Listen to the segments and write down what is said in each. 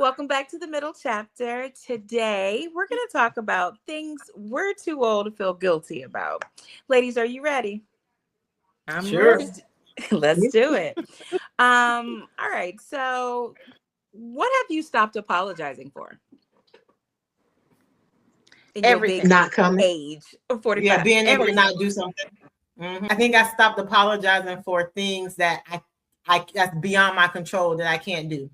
welcome back to the middle chapter. Today, we're going to talk about things we're too old to feel guilty about. Ladies, are you ready? I'm Sure. ready. Let's do it. All right. So, what have you stopped apologizing for in your big Everything. Not coming. age of 45? Yeah, being able to Everything. not do something. I think I stopped apologizing for things that I that's beyond my control that I can't do.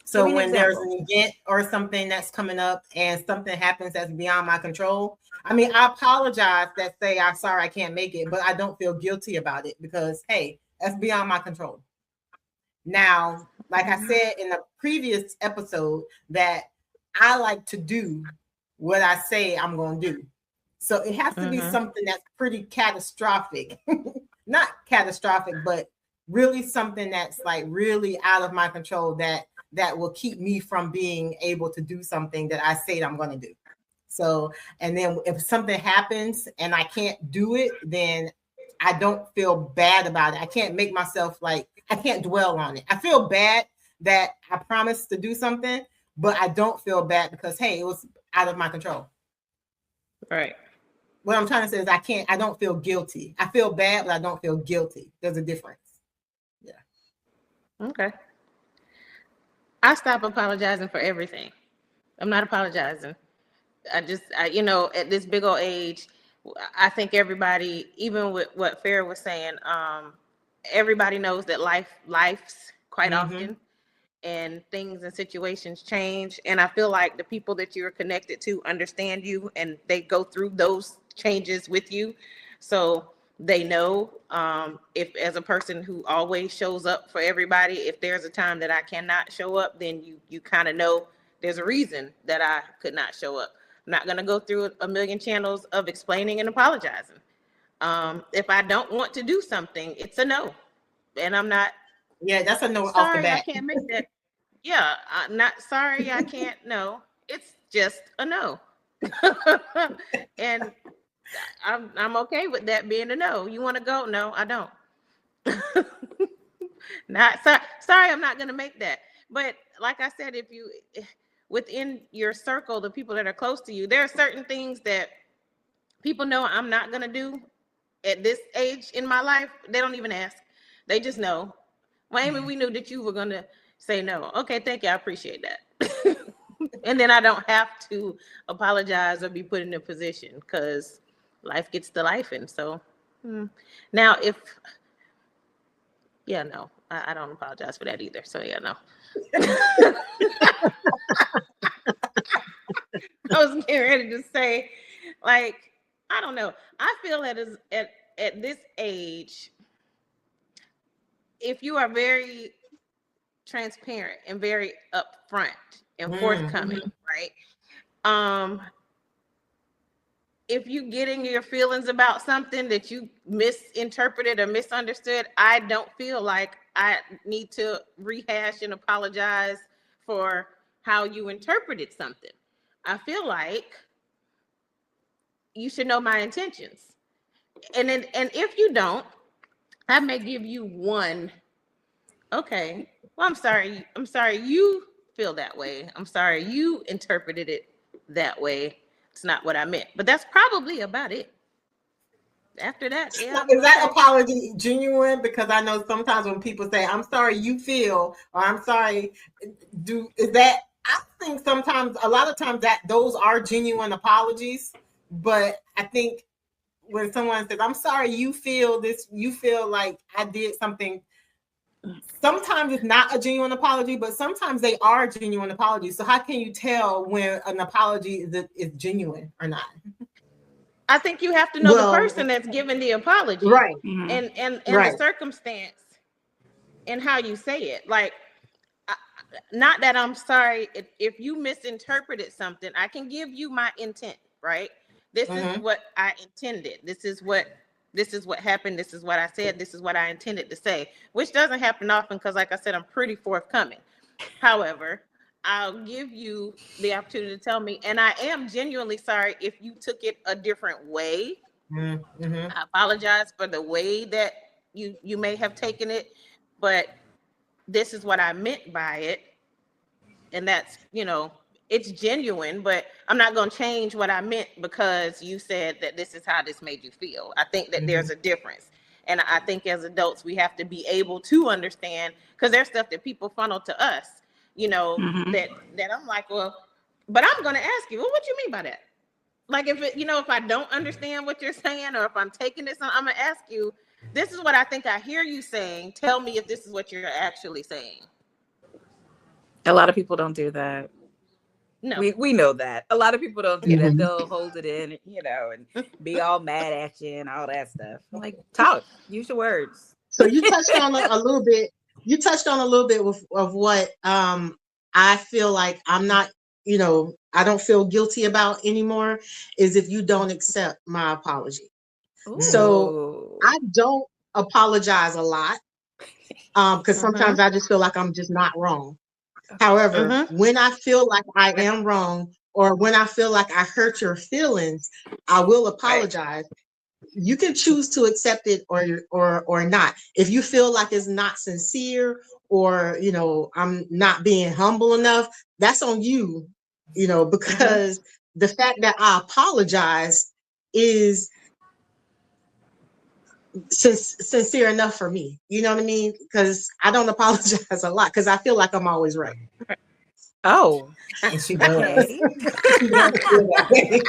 So Give me an when there's example. an event or something that's coming up and something happens that's beyond my control, I mean, I apologize that say I'm sorry I can't make it, but I don't feel guilty about it because hey, that's beyond my control. Now, like I said in the previous episode, that I like to do what I say I'm going to do. So it has to be something that's pretty catastrophic. Not catastrophic, but really something that's like really out of my control that will keep me from being able to do something that I say I'm going to do. So, and then if something happens and I can't do it, then I don't feel bad about it. I can't make myself like, I can't dwell on it. I feel bad that I promised to do something, but I don't feel bad because, hey, it was out of my control. Right. What I'm trying to say is I don't feel guilty. I feel bad, but I don't feel guilty. There's a difference. Yeah. Okay. I stop apologizing for everything. I'm not apologizing. I at this big old age, I think everybody, even with what Farrah was saying, everybody knows that life's quite often, and things and situations change. And I feel like the people that you're connected to understand you, and they go through those changes with you. So they know, if as a person who always shows up for everybody, if there's a time that I cannot show up, then you kind of know there's a reason that I could not show up. I'm not going to go through a million channels of explaining and apologizing. If I don't want to do something, it's a no. And I'm not. Yeah, that's a no off the Sorry, bat. I can't make that. Yeah, I'm not sorry, I can't. No, it's just a no. And I'm okay with that being a no. You want to go? No, I don't. Not sorry, I'm not going to make that. But like I said, if you within your circle, the people that are close to you, there are certain things that people know I'm not going to do at this age in my life. They don't even ask. They just know. Well, Amy, we knew that you were going to say no. Okay, thank you. I appreciate that. And then I don't have to apologize or be put in a position because life gets to life. And so now no, I don't apologize for that either. So yeah, no. I was getting ready to say, like, I don't know. I feel that at this age, if you are very transparent and very upfront and forthcoming, right? If you getting your feelings about something that you misinterpreted or misunderstood, I don't feel like I need to rehash and apologize for how you interpreted something. I feel like you should know my intentions. And if you don't, I may give you one. Okay, well, I'm sorry you feel that way. I'm sorry you interpreted it that way. It's not what I meant. But that's probably about it. After that, yeah. Is that apology genuine? Because I know sometimes when people say, I'm sorry you feel, or I'm sorry, I think sometimes, a lot of times that those are genuine apologies. But I think when someone says, I'm sorry you feel this, you feel like I did something, sometimes it's not a genuine apology, but sometimes they are genuine apologies. So how can you tell when an apology is genuine or not? I think you have to know the person that's giving the apology, right? And the circumstance and how you say it. Like, not that I'm sorry if you misinterpreted something. I can give you my intent, right? This is what I intended. This is what happened. This is what I said. This is what I intended to say, which doesn't happen often because, like I said, I'm pretty forthcoming. However, I'll give you the opportunity to tell me, and I am genuinely sorry if you took it a different way. I apologize for the way that you may have taken it, but this is what I meant by it. and that's, it's genuine, but I'm not going to change what I meant because you said that this is how this made you feel. I think that there's a difference. And I think as adults, we have to be able to understand, because there's stuff that people funnel to us, that I'm like, well, but I'm going to ask you, well, what do you mean by that? Like if if I don't understand what you're saying, or if I'm taking this, I'm going to ask you, this is what I think I hear you saying. Tell me if this is what you're actually saying. A lot of people don't do that. No. We know that. A lot of people don't do that. They'll hold it in, and be all mad at you and all that stuff. I'm like, talk, use your words. So you touched on a little bit. You touched on a little bit of what I feel like I'm not, I don't feel guilty about anymore, is if you don't accept my apology. Ooh. So I don't apologize a lot because sometimes I just feel like I'm just not wrong. However, when I feel like I am wrong, or when I feel like I hurt your feelings, I will apologize. Right. You can choose to accept it or not. If you feel like it's not sincere, or I'm not being humble enough, that's on you. Because the fact that I apologize is sincere enough for me. You know what I mean? Because I don't apologize a lot because I feel like I'm always right. Oh, and she does. Okay.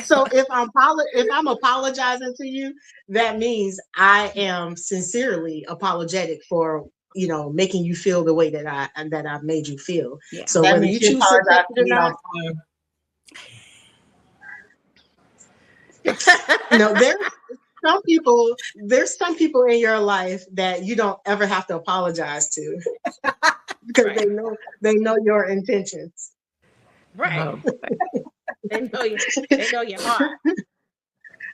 So if I'm apologizing to you, that means I am sincerely apologetic for making you feel the way that I've made you feel. Yeah. So that whether you choose to accept it or not. There's some people in your life that you don't ever have to apologize to because they know your intentions. Right. Oh. They know your heart.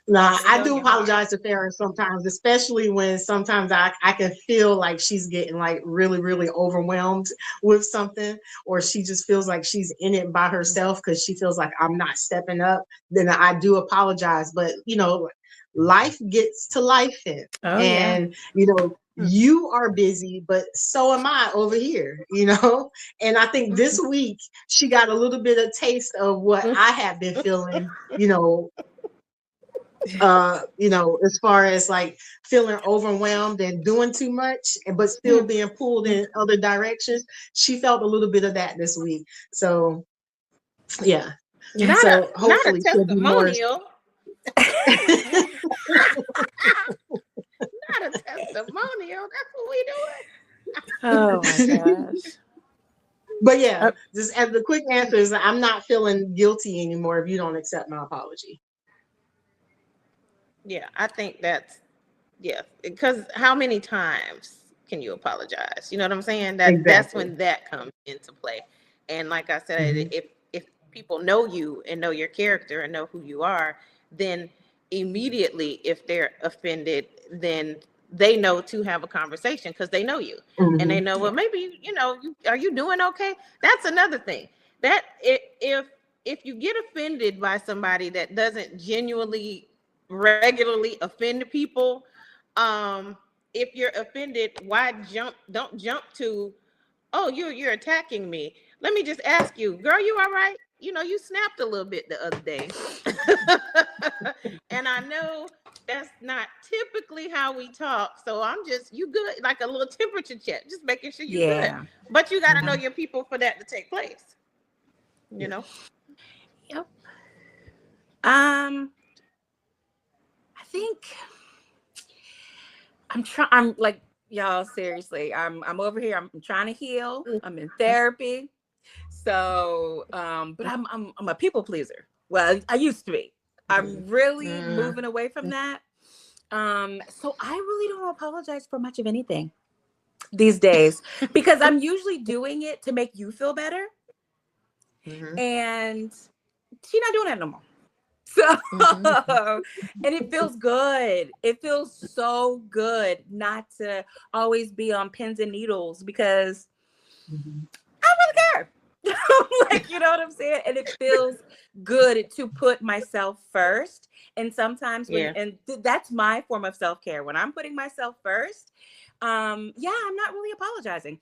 Nah, I do apologize to Farrah sometimes, especially when sometimes I can feel like she's getting like really, really overwhelmed with something, or she just feels like she's in it by herself because she feels like I'm not stepping up. Then I do apologize. But life gets to life, and you are busy, but so am I over here, and I think this week she got a little bit of taste of what I have been feeling, as far as like feeling overwhelmed and doing too much, but still being pulled in other directions. She felt a little bit of that this week. So yeah. Hopefully not a testimonial. Not a testimonial. That's what we doing. Oh my gosh. But yeah, just as the quick answer is, I'm not feeling guilty anymore if you don't accept my apology. Yeah, I think because how many times can you apologize? You know what I'm saying? That's when that comes into play. And like I said, if people know you and know your character and know who you are, then immediately if they're offended, then they know to have a conversation because they know you and they know, well, maybe, are you doing okay? That's another thing. That if you get offended by somebody that doesn't genuinely regularly offend people, if you're offended, don't jump to, oh, you're attacking me. Let me just ask you, girl, you all right? You snapped a little bit the other day. And I know that's not typically how we talk. So I'm just, you good? Like a little temperature check, just making sure you're good. But you got to know your people for that to take place. Yep. I think I'm like, y'all, seriously, I'm over here. I'm trying to heal. I'm in therapy. So, but I'm a people pleaser. Well, I used to be. I'm really moving away from that. So I really don't apologize for much of anything these days because I'm usually doing it to make you feel better. And she's not doing that no more. So, and it feels good. It feels so good not to always be on pins and needles because I don't really care. Like, you know what I'm saying? And it feels good to put myself first. And sometimes that's my form of self-care. When I'm putting myself first, Yeah, I'm not really apologizing.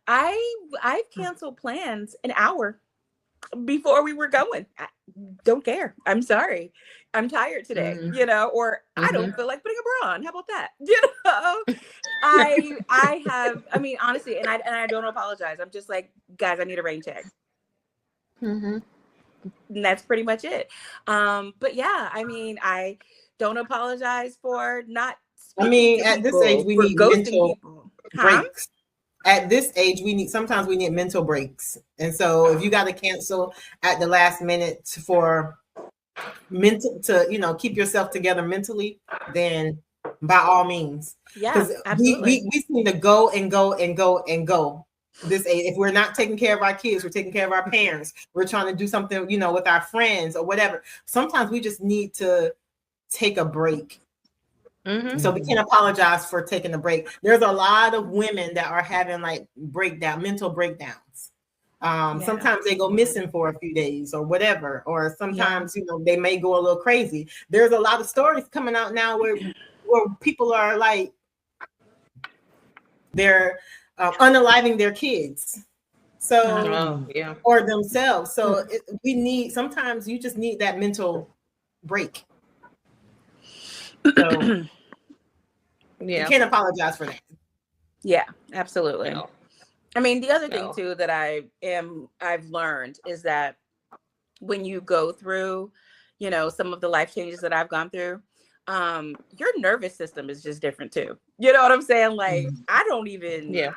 I've canceled plans an hour before we were going. I don't care. I'm sorry. I'm tired today, or I don't feel like putting a bra on. How about that? I have, I mean, honestly, and I don't apologize. I'm just like, guys, I need a rain check. And that's pretty much it. But yeah, I mean, I don't apologize for not speaking to at this people, age, we for need ghosting mental people. breaks. At this age, sometimes we need mental breaks. And so if you got to cancel at the last minute for mental to keep yourself together mentally, then by all means. Yeah, Because absolutely. we seem to go and go and go and go this age. If we're not taking care of our kids, we're taking care of our parents, we're trying to do something, with our friends or whatever. Sometimes we just need to take a break. So we can't apologize for taking a break. There's a lot of women that are having like mental breakdowns. Sometimes they go missing for a few days or whatever, or sometimes they may go a little crazy. There's a lot of stories coming out now where people are like they're unaliving their kids, so or themselves. So sometimes you just need that mental break. So you can't apologize for that. Yeah, absolutely. No. I mean, the other thing too that I've learned is that when you go through, some of the life changes that I've gone through, your nervous system is just different too. You know what I'm saying? Like, I don't even,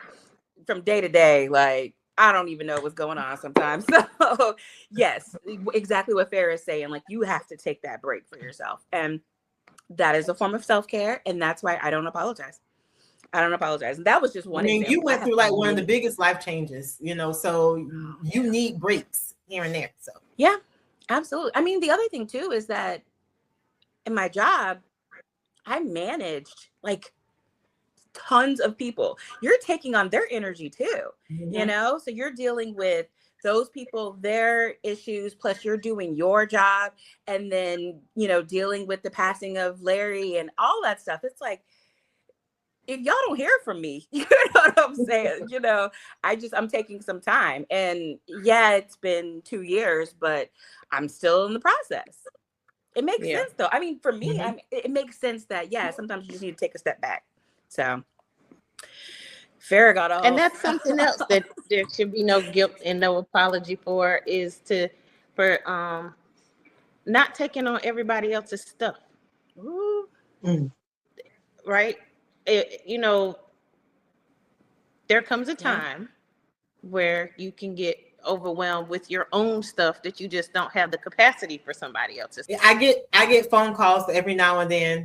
from day to day, like, I don't even know what's going on sometimes. So yes, exactly what Farrah is saying. Like, you have to take that break for yourself. And that is a form of self-care. And that's why I don't apologize. I don't apologize. And that was just one example. You went through like one of the biggest life changes, so you need breaks here and there. So yeah, absolutely. I mean, the other thing too is that in my job, I managed like tons of people. You're taking on their energy too, so you're dealing with those people, their issues, plus you're doing your job, and then dealing with the passing of Larry and all that stuff. It's like, if y'all don't hear from me, you know what I'm saying? I'm taking some time, and yeah, it's been 2 years, but I'm still in the process. It makes sense though. I mean, for me, it makes sense that sometimes you just need to take a step back. So Farrah got all, and that's something else that there should be no guilt and no apology for, is for not taking on everybody else's stuff. Ooh. Right? There comes a time where you can get overwhelmed with your own stuff that you just don't have the capacity for somebody else's stuff. I get phone calls every now and then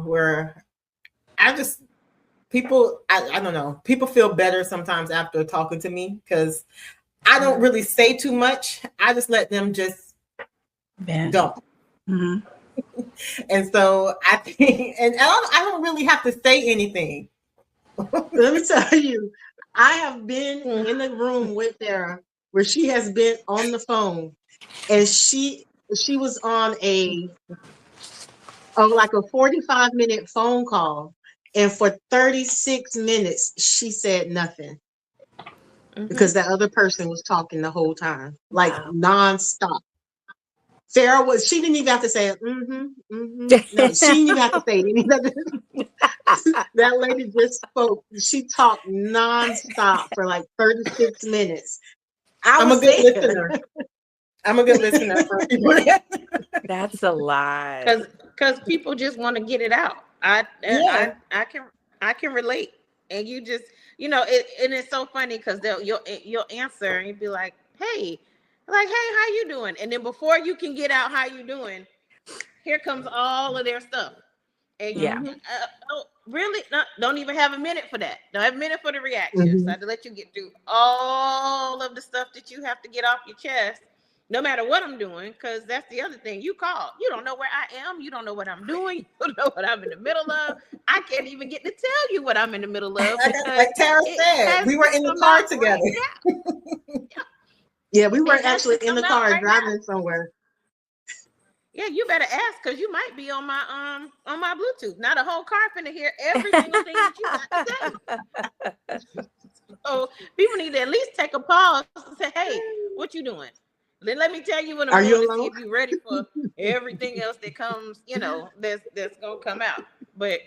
where I don't know, people feel better sometimes after talking to me because I don't really say too much. I just let them just dump. And so I think, and I don't really have to say anything. Let me tell you, I have been in the room with Farrah where she has been on the phone, and she was on like a 45-minute phone call, and for 36 minutes she said nothing because that other person was talking the whole time, like nonstop. Farrah she didn't even have to say no, she didn't even have to say anything. That lady just spoke. She talked nonstop for like 36 minutes. I'm a good listener. I'm a good listener for people. That's a lot. Because people just want to get it out. I can relate. And you just, and it's so funny because you'll answer and you'll be like, hey, how you doing? And then before you can get out how you doing, here comes all of their stuff. And really? No, don't even have a minute for that. Don't have a minute for the reaction. So I had to let you get through all of the stuff that you have to get off your chest, no matter what I'm doing, because that's the other thing. You call. You don't know where I am. You don't know what I'm doing. You don't know what I'm in the middle of. I can't even get to tell you what I'm in the middle of. Like Tara said, we were in the car together. Yeah, we were actually in the car driving somewhere. Yeah, you better ask because you might be on my Bluetooth. Now the whole car finna hear every single thing that you got to say. So people need to at least take a pause and say, "Hey, what you doing?" Then let me tell you in the Are you morning to see alone? if you're ready for everything else that comes. That's gonna come out. But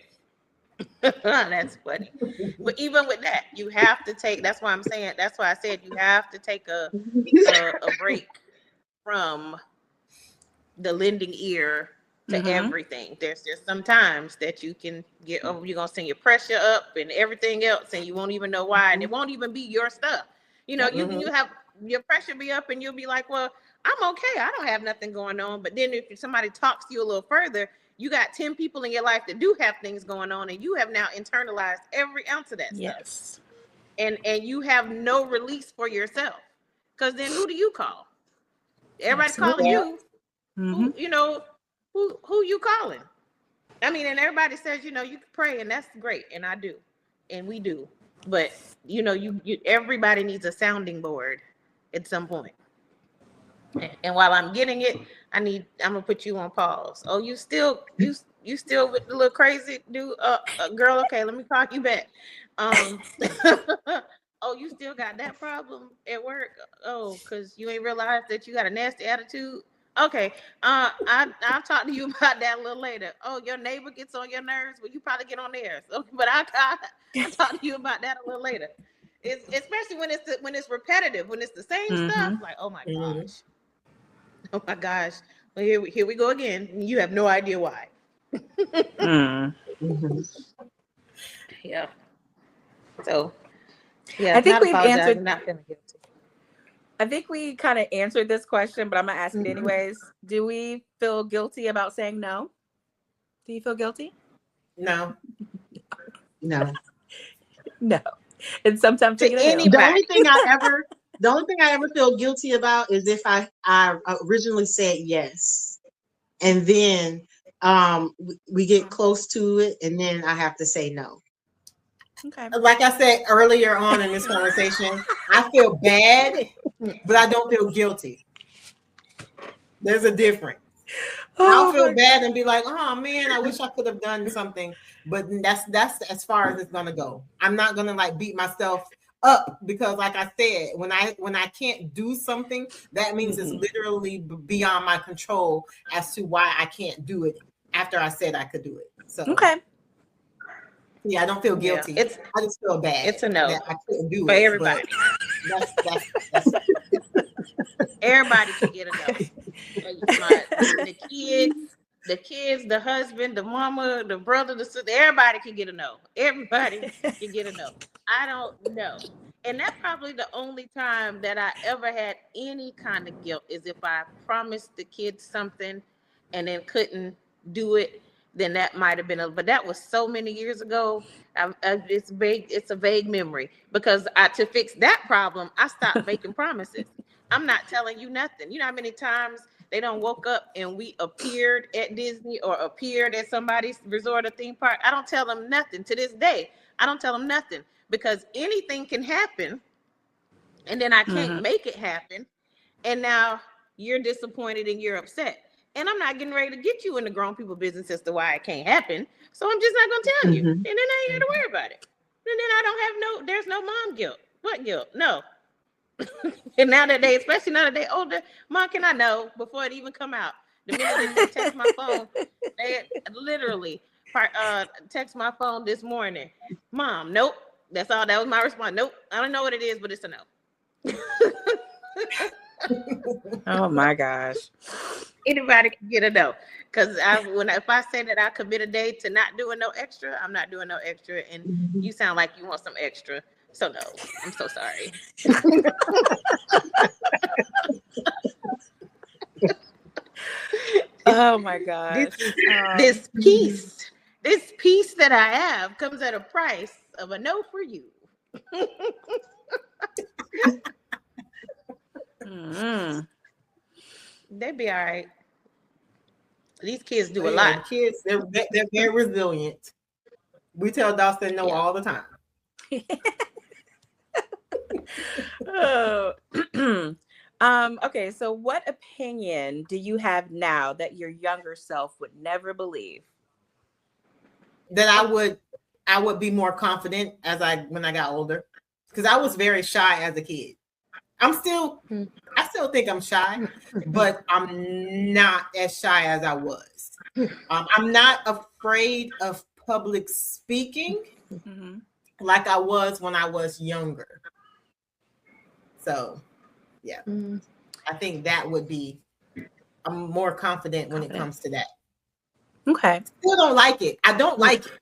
that's funny. But even with that, you have to take. That's why I'm saying. That's why I said you have to take a break from the lending ear to everything. There's just sometimes that you can get over. You're gonna send your pressure up and everything else, and you won't even know why, and it won't even be your stuff. You have your pressure be up, and you'll be like, "Well, I'm okay. I don't have nothing going on." But then if somebody talks to you a little further, you got 10 people in your life that do have things going on, and you have now internalized every ounce of that stuff. And you have no release for yourself, because then who do you call? Everybody's calling you. Who you calling? I mean, and everybody says, you can pray, and that's great, and I do, and we do. But you everybody needs a sounding board at some point. And while I'm getting it, I'm gonna put you on pause. Oh, you still with the little crazy dude, girl? Okay, let me call you back. Oh, you still got that problem at work? Oh, because you ain't realized that you got a nasty attitude. Okay, I'll talk to you about that a little later. Oh, your neighbor gets on your nerves. Well, you probably get on theirs. So, but I'll talk to you about that a little later. It's especially when it's repetitive, when it's the same stuff. Like, oh my gosh. Oh my gosh. Well, here we go again. You have no idea why. Yeah. So, yeah, I think we've answered. Not feeling guilty. I think we kind of answered this question, but I'm gonna ask it anyways. Do we feel guilty about saying no? Do you feel guilty? No. No. No. And sometimes To anybody. The only thing I ever feel guilty about is if I originally said yes, and then we get close to it, and then I have to say no. Okay. Like I said earlier on in this conversation, I feel bad, but I don't feel guilty. There's a difference. I'll feel bad and be like, "Oh man, I wish I could have done something," but that's as far as it's gonna go. I'm not gonna like beat myself up because, like I said, when I can't do something, that means it's literally beyond my control as to why I can't do it after I said I could do it. So okay. Yeah, I don't feel guilty. Yeah, I just feel bad. It's a no that I couldn't do for it. everybody. That's everybody can get a no. The kids, the husband, the mama, the brother, the sister, everybody can get a no. Everybody can get a no. I don't know. And that's probably the only time that I ever had any kind of guilt is if I promised the kids something and then couldn't do it. Then that might have been but that was so many years ago. It's vague. It's a vague memory because to fix that problem, I stopped making promises. I'm not telling you nothing. You know how many times they don't woke up and we appeared at Disney or appeared at somebody's resort or theme park? I don't tell them nothing to this day. I don't tell them nothing because anything can happen, and then I can't make it happen, and now you're disappointed and you're upset. And I'm not getting ready to get you in the grown people business as to why it can't happen. So I'm just not going to tell you. And then I ain't got to worry about it. And then I don't have there's no mom guilt. What guilt? No. And now that especially now that they older, Mom, can I know before it even come out? The minute they text my phone, they literally text my phone this morning. Mom, nope. That's all. That was my response. Nope. I don't know what it is, but it's a no. Oh my gosh. Anybody can get a no. Because if I say that I commit a day to not doing no extra, I'm not doing no extra. And you sound like you want some extra. So no, I'm so sorry. Oh my gosh. This piece that I have comes at a price of a no for you. They'd be all right. These kids do a lot. Kids, they're very resilient. We tell Dawson no all the time. Okay, so what opinion do you have now that your younger self would never believe? That I would be more confident when I got older, because I was very shy as a kid. I still think I'm shy, but I'm not as shy as I was. I'm not afraid of public speaking like I was when I was younger. So, yeah, I think that would be, I'm more confident when it comes to that. Okay. Still don't like it. I don't like it.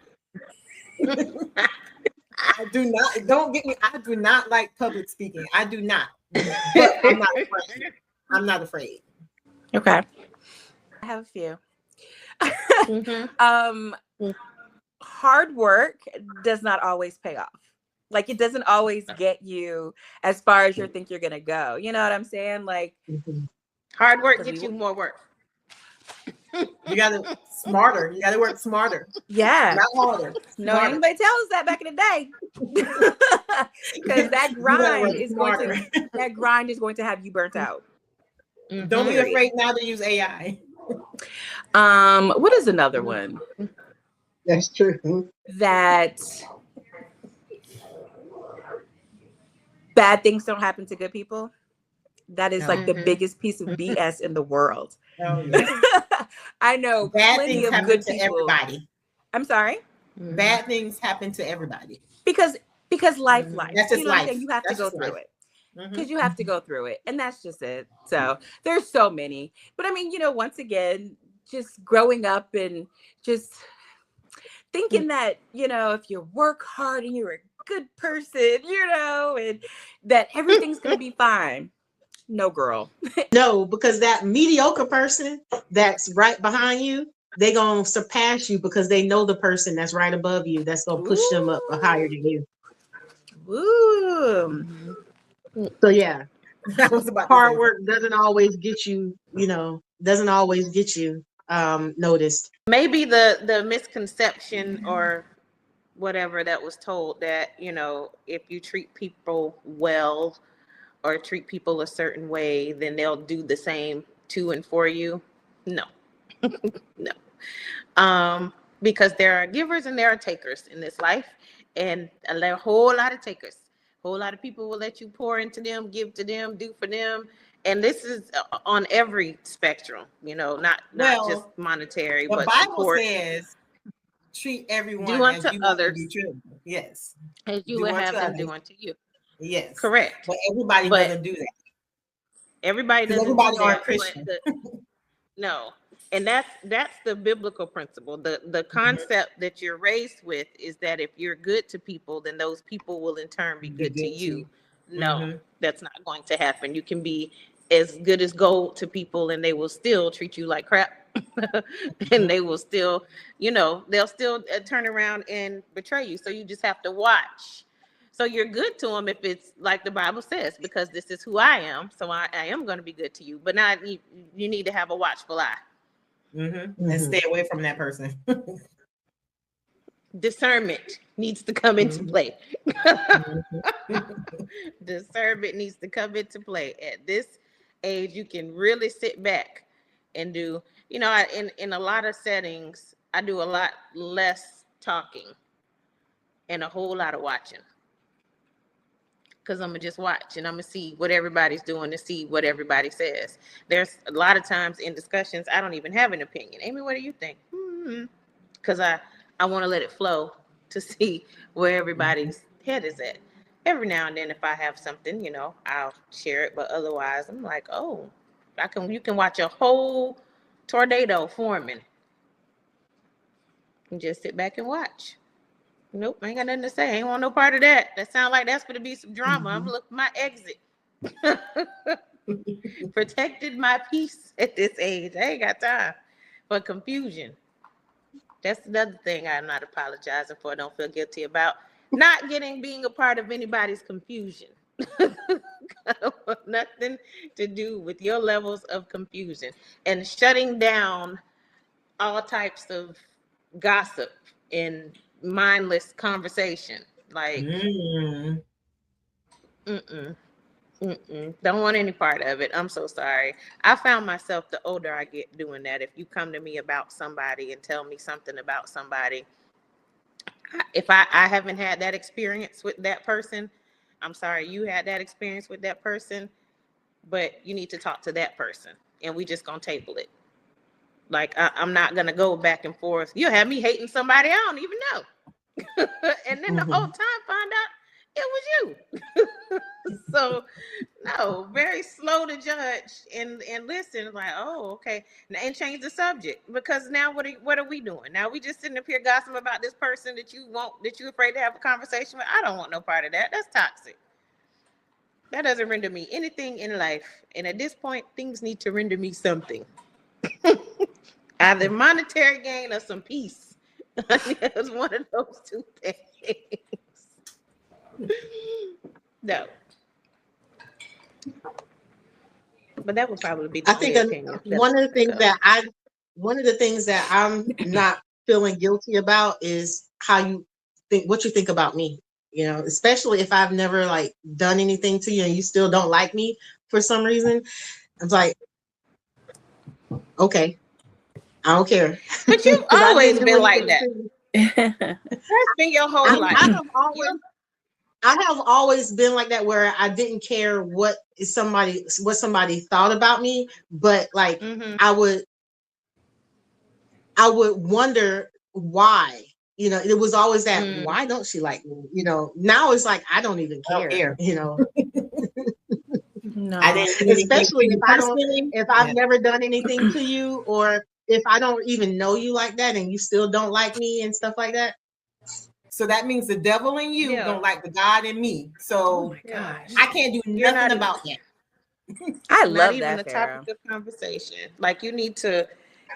I do not. Don't get me. I do not like public speaking. I do not. But I'm not afraid. I'm not afraid. Okay. I have a few. Hard work does not always pay off. Like, it doesn't always get you as far as you think you're gonna go. You know what I'm saying? Like, hard work gets you more work. You gotta smarter. You gotta work smarter. Yeah, not harder. No, anybody tell us that back in the day, because that grind is going to have you burnt out. Don't be afraid now to use AI. What is another one? That's true. That bad things don't happen to good people. That is like the biggest piece of BS in the world. Oh, yeah. I know bad plenty things of happen good to people. everybody. I'm sorry? Bad things happen to everybody. Because life. That's just life. You have to go through it. Because you have to go through it. And that's just it. So there's so many. But I mean, once again, just growing up and just thinking that, if you work hard and you're a good person, and that everything's going to be fine. No, girl. No, because that mediocre person that's right behind you, they're going to surpass you because they know the person that's right above you that's going to push them up higher than you. Ooh. So, yeah, hard work doesn't always get you, noticed. Maybe the misconception or whatever that was told that, if you treat people well or treat people a certain way, then they'll do the same to and for you. No. No. Because there are givers and there are takers in this life, and a whole lot of takers. A whole lot of people will let you pour into them, give to them, do for them. And this is on every spectrum, not just monetary, the but Bible support. says treat everyone do unto as you others. Want to be treated. Yes. As you would have them do unto you. Yes. Correct. But everybody doesn't do that. Everybody doesn't everybody do aren't that. Christian. No. And that's the biblical principle. The concept that you're raised with is that if you're good to people, then those people will in turn be good to you. No, that's not going to happen. You can be as good as gold to people and they will still treat you like crap. And they will still, they'll still turn around and betray you. So you just have to watch. So you're good to them if it's like the Bible says, because this is who I am. So I am going to be good to you. But now you need to have a watchful eye. And stay away from that person. Discernment needs to come into play. Discernment needs to come into play. At this age, you can really sit back and do, in a lot of settings, I do a lot less talking and a whole lot of watching. Because I'm going to just watch and I'm going to see what everybody's doing to see what everybody says. There's a lot of times in discussions, I don't even have an opinion. Amy, what do you think? Because I want to let it flow to see where everybody's head is at. Every now and then, if I have something, I'll share it. But otherwise, I'm like, oh, you can watch a whole tornado forming and just sit back and watch. Nope, I ain't got nothing to say. I ain't want no part of that. That sounds like that's going to be some drama. I'm looking for my exit. Protected my peace at this age. I ain't got time for confusion. That's another thing I'm not apologizing for. I don't feel guilty about not being a part of anybody's confusion. Nothing to do with your levels of confusion and shutting down all types of gossip and mindless conversation. Like, Don't want any part of it. I'm so sorry. I found myself the older I get doing that. If you come to me about somebody and tell me something about somebody, if I haven't had that experience with that person, I'm sorry you had that experience with that person, but you need to talk to that person and we just gonna table it. Like I'm not gonna go back and forth. You have me hating somebody I don't even know. And then the whole time find out it was you. So no, very slow to judge and listen, like, oh, okay, and change the subject, because now what are we doing? Now we just sitting up here gossiping about this person that you're afraid to have a conversation with. I don't want no part of that. That's toxic. That doesn't render me anything in life. And at this point, things need to render me something. Either monetary gain or some peace. It's one of those two things. No. But that would probably be the I think opinion. one of the things that I'm not feeling guilty about is what you think about me. You know, especially if I've never like done anything to you and you still don't like me for some reason. I'm like, okay, I don't care. But you've always been like that. That's been your whole life. I have always been like that, where I didn't care what somebody thought about me, but like I would wonder why. You know, it was always that, why don't she like me? You know, now it's like I don't even care. You know, No, I didn't, especially if I've never done anything to you, or if I don't even know you like that, and you still don't like me and stuff like that. So that means the devil in you don't like the God in me. So I can't do nothing about that. I love not even that, the topic of conversation. Like, you need to,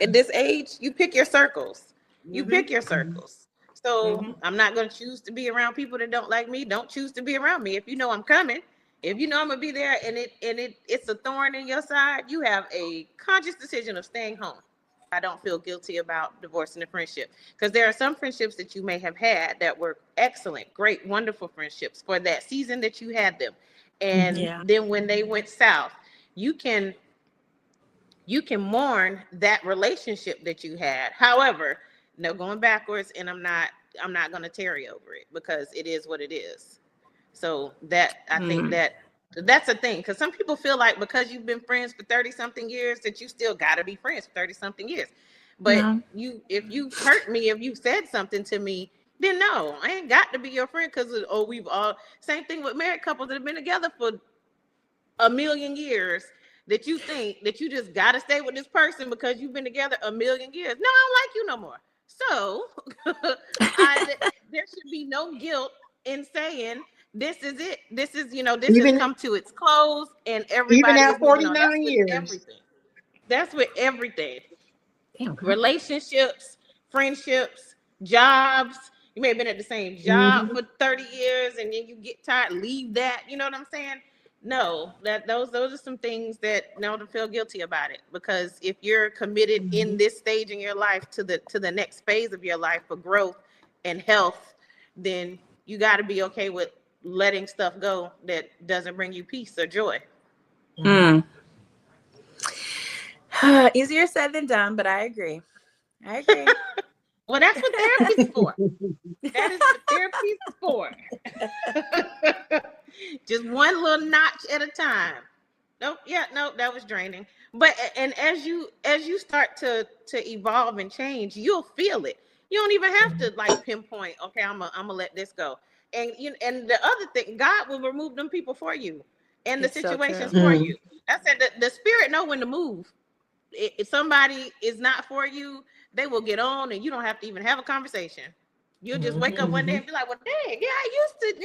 at this age, you pick your circles. You pick your circles. So I'm not going to choose to be around people that don't like me. Don't choose to be around me. If you know I'm coming, if you know I'm gonna be there, and it's a thorn in your side, you have a conscious decision of staying home. I don't feel guilty about divorcing a friendship, because there are some friendships that you may have had that were excellent, great, wonderful friendships for that season that you had them. And then when they went south, you can mourn that relationship that you had. However, no going backwards, and I'm not going to tarry over it, because it is what it is. So that, I think that's a thing, because some people feel like because you've been friends for 30 something years that you still got to be friends for 30 something years. But if you hurt me, if you said something to me, then no, I ain't got to be your friend, because we've all, same thing with married couples that have been together for a million years, that you think that you just got to stay with this person because you've been together a million years. No, I don't like you no more. So there should be no guilt in saying this is it. This is, this has come to its close, and everybody even at is moving on. 49 years. Everything. That's with everything. Relationships, friendships, jobs. You may have been at the same job for 30 years, and then you get tired, leave that. You know what I'm saying? No, those are some things that don't feel guilty about it, because if you're committed in this stage in your life to the next phase of your life for growth and health, then you got to be okay with letting stuff go that doesn't bring you peace or joy. Easier said than done, but I agree. Well, that's what therapy's for. That is what therapy's for. Just one little notch at a time. Nope, that was draining. But and as you start to evolve and change, you'll feel it. You don't even have to like pinpoint, okay, I'm gonna let this go. And and the other thing, God will remove them people for you and the situations for you. I said the spirit know when to move. If somebody is not for you, they will get on, and you don't have to even have a conversation. You'll just wake up one day and be like, well, dang, yeah, I used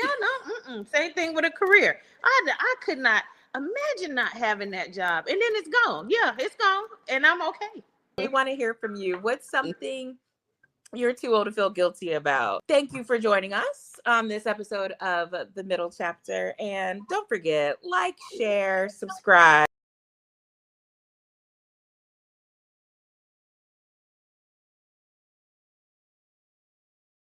to, Same thing with a career. I could not imagine not having that job. And then it's gone. Yeah, it's gone. And I'm okay. We want to hear from you. What's something you're too old to feel guilty about? Thank you for joining us on this episode of The Middle Chapter. And don't forget, like, share, subscribe.